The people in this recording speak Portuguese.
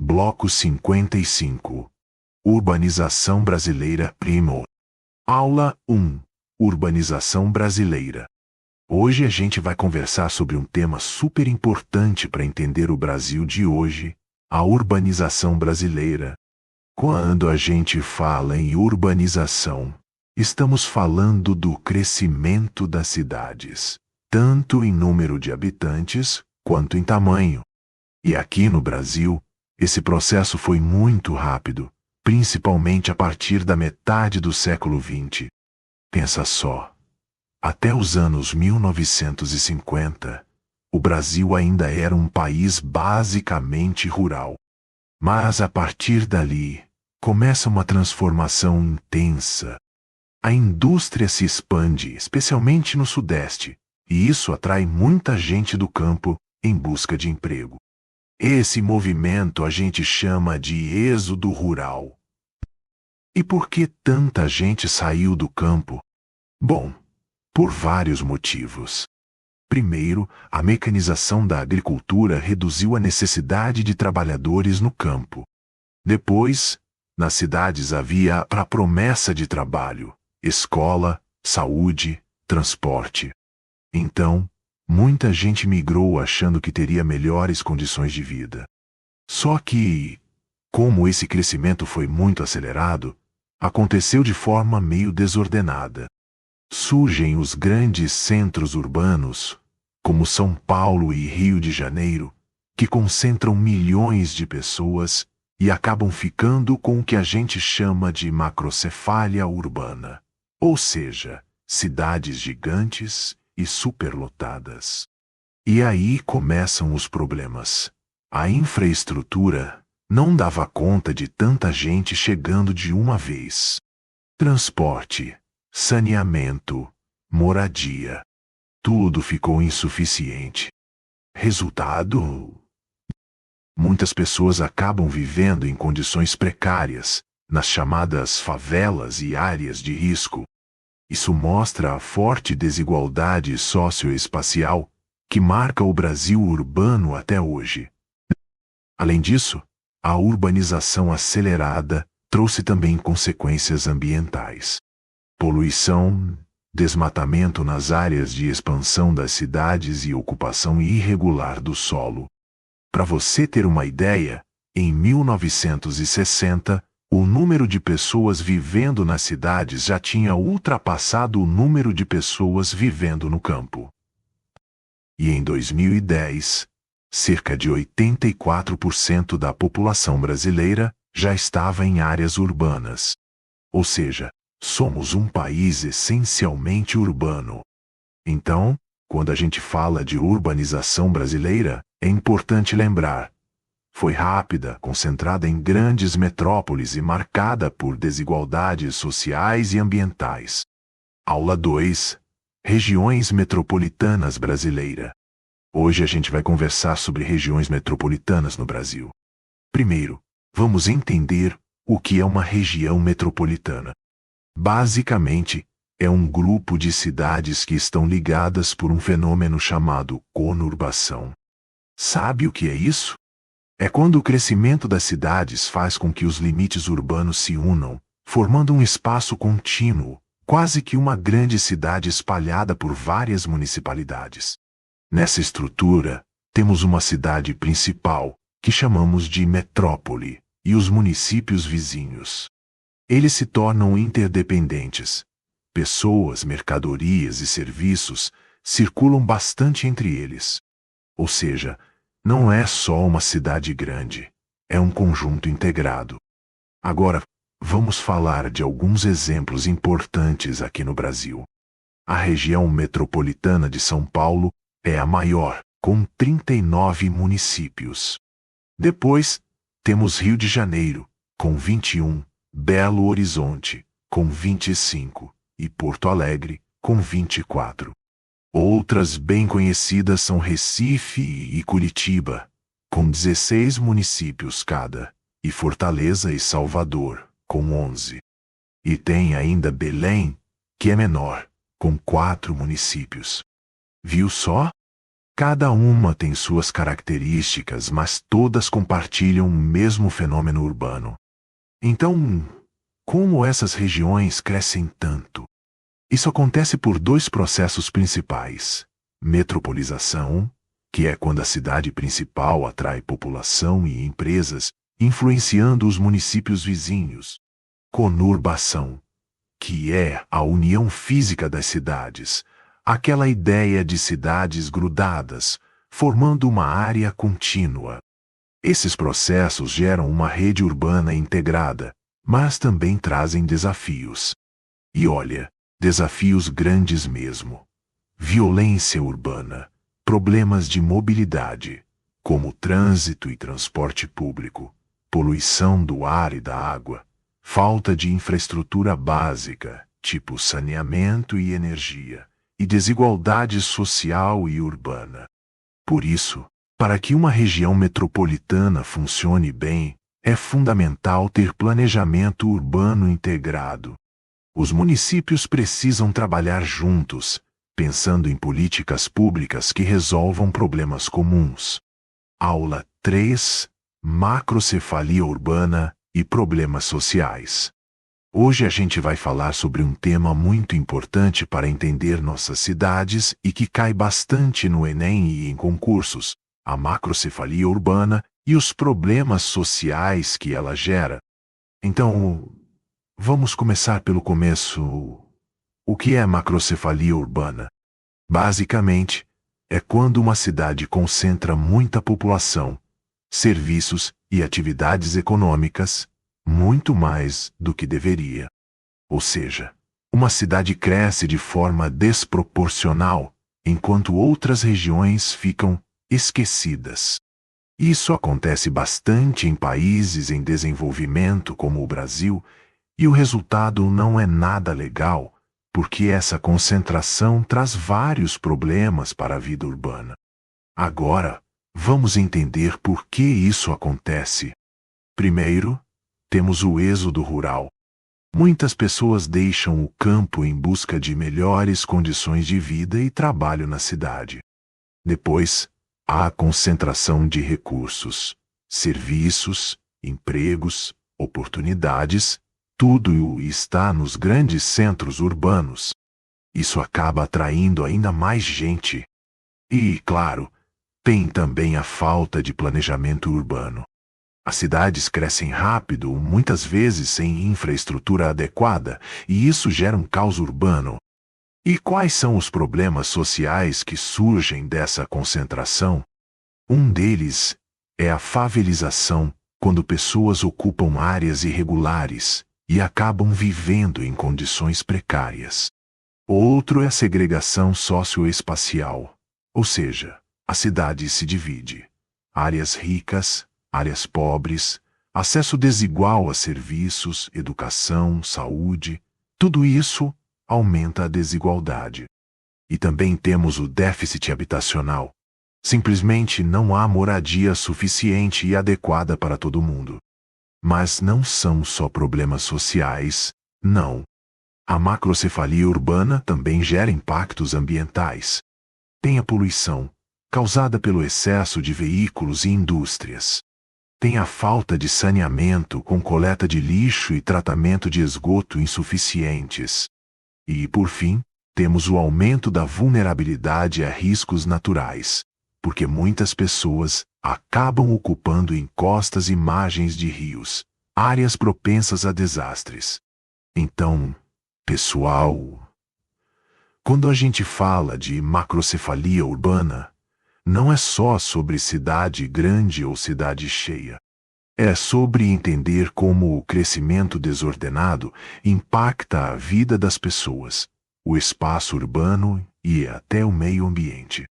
Bloco 55. Urbanização brasileira Primo. Aula 1. Urbanização brasileira. Hoje a gente vai conversar sobre um tema super importante para entender o Brasil de hoje, a urbanização brasileira. Quando a gente fala em urbanização, estamos falando do crescimento das cidades, tanto em número de habitantes quanto em tamanho. E aqui no Brasil, esse processo foi muito rápido, principalmente a partir da metade do século XX. Pensa só, até os anos 1950, o Brasil ainda era um país basicamente rural. Mas a partir dali, começa uma transformação intensa. A indústria se expande, especialmente no Sudeste, e isso atrai muita gente do campo em busca de emprego. Esse movimento a gente chama de êxodo rural. E por que tanta gente saiu do campo? Bom, por vários motivos. Primeiro, a mecanização da agricultura reduziu a necessidade de trabalhadores no campo. Depois, nas cidades havia a promessa de trabalho, escola, saúde, transporte. Então, muita gente migrou achando que teria melhores condições de vida. Só que, como esse crescimento foi muito acelerado, aconteceu de forma meio desordenada. Surgem os grandes centros urbanos, como São Paulo e Rio de Janeiro, que concentram milhões de pessoas e acabam ficando com o que a gente chama de macrocefália urbana, ou seja, cidades gigantes e superlotadas. E aí começam os problemas. A infraestrutura não dava conta de tanta gente chegando de uma vez. Transporte, saneamento, moradia. Tudo ficou insuficiente. Resultado? Muitas pessoas acabam vivendo em condições precárias, nas chamadas favelas e áreas de risco. Isso mostra a forte desigualdade socioespacial que marca o Brasil urbano até hoje. Além disso, a urbanização acelerada trouxe também consequências ambientais. Poluição, desmatamento nas áreas de expansão das cidades e ocupação irregular do solo. Para você ter uma ideia, em 1960, o número de pessoas vivendo nas cidades já tinha ultrapassado o número de pessoas vivendo no campo. E em 2010, cerca de 84% da população brasileira já estava em áreas urbanas. Ou seja, somos um país essencialmente urbano. Então, quando a gente fala de urbanização brasileira, é importante lembrar: foi rápida, concentrada em grandes metrópoles e marcada por desigualdades sociais e ambientais. Aula 2. Regiões metropolitanas brasileira. Hoje a gente vai conversar sobre regiões metropolitanas no Brasil. Primeiro, vamos entender o que é uma região metropolitana. Basicamente, é um grupo de cidades que estão ligadas por um fenômeno chamado conurbação. Sabe o que é isso? É quando o crescimento das cidades faz com que os limites urbanos se unam, formando um espaço contínuo, quase que uma grande cidade espalhada por várias municipalidades. Nessa estrutura, temos uma cidade principal, que chamamos de metrópole, e os municípios vizinhos. Eles se tornam interdependentes. Pessoas, mercadorias e serviços circulam bastante entre eles. Ou seja, não é só uma cidade grande, é um conjunto integrado. Agora, vamos falar de alguns exemplos importantes aqui no Brasil. A região metropolitana de São Paulo é a maior, com 39 municípios. Depois, temos Rio de Janeiro, com 21, Belo Horizonte, com 25, e Porto Alegre, com 24. Outras bem conhecidas são Recife e Curitiba, com 16 municípios cada, e Fortaleza e Salvador, com 11. E tem ainda Belém, que é menor, com 4 municípios. Viu só? Cada uma tem suas características, mas todas compartilham o mesmo fenômeno urbano. Então, como essas regiões crescem tanto? Isso acontece por dois processos principais: metropolização, que é quando a cidade principal atrai população e empresas, influenciando os municípios vizinhos; conurbação, que é a união física das cidades, aquela ideia de cidades grudadas, formando uma área contínua. Esses processos geram uma rede urbana integrada, mas também trazem desafios. E olha, desafios grandes mesmo. Violência urbana, problemas de mobilidade, como trânsito e transporte público, poluição do ar e da água, falta de infraestrutura básica, tipo saneamento e energia, e desigualdade social e urbana. Por isso, para que uma região metropolitana funcione bem, é fundamental ter planejamento urbano integrado. Os municípios precisam trabalhar juntos, pensando em políticas públicas que resolvam problemas comuns. Aula 3: Macrocefalia urbana e problemas sociais. Hoje a gente vai falar sobre um tema muito importante para entender nossas cidades e que cai bastante no Enem e em concursos: a macrocefalia urbana e os problemas sociais que ela gera. Então, vamos começar pelo começo. O que é macrocefalia urbana? Basicamente, é quando uma cidade concentra muita população, serviços e atividades econômicas, muito mais do que deveria. Ou seja, uma cidade cresce de forma desproporcional, enquanto outras regiões ficam esquecidas. Isso acontece bastante em países em desenvolvimento como o Brasil, e o resultado não é nada legal, porque essa concentração traz vários problemas para a vida urbana. Agora, vamos entender por que isso acontece. Primeiro, temos o êxodo rural. Muitas pessoas deixam o campo em busca de melhores condições de vida e trabalho na cidade. Depois, há a concentração de recursos, serviços, empregos, oportunidades. Tudo está nos grandes centros urbanos. Isso acaba atraindo ainda mais gente. E, claro, tem também a falta de planejamento urbano. As cidades crescem rápido, muitas vezes sem infraestrutura adequada, e isso gera um caos urbano. E quais são os problemas sociais que surgem dessa concentração? Um deles é a favelização, quando pessoas ocupam áreas irregulares e acabam vivendo em condições precárias. Outro é a segregação socioespacial, ou seja, a cidade se divide. Áreas ricas, áreas pobres, acesso desigual a serviços, educação, saúde, tudo isso aumenta a desigualdade. E também temos o déficit habitacional. Simplesmente não há moradia suficiente e adequada para todo mundo. Mas não são só problemas sociais, não. A macrocefalia urbana também gera impactos ambientais. Tem a poluição, causada pelo excesso de veículos e indústrias. Tem a falta de saneamento com coleta de lixo e tratamento de esgoto insuficientes. E, por fim, temos o aumento da vulnerabilidade a riscos naturais, porque muitas pessoas acabam ocupando encostas e margens de rios, áreas propensas a desastres. Então, pessoal, quando a gente fala de macrocefalia urbana, não é só sobre cidade grande ou cidade cheia. É sobre entender como o crescimento desordenado impacta a vida das pessoas, o espaço urbano e até o meio ambiente.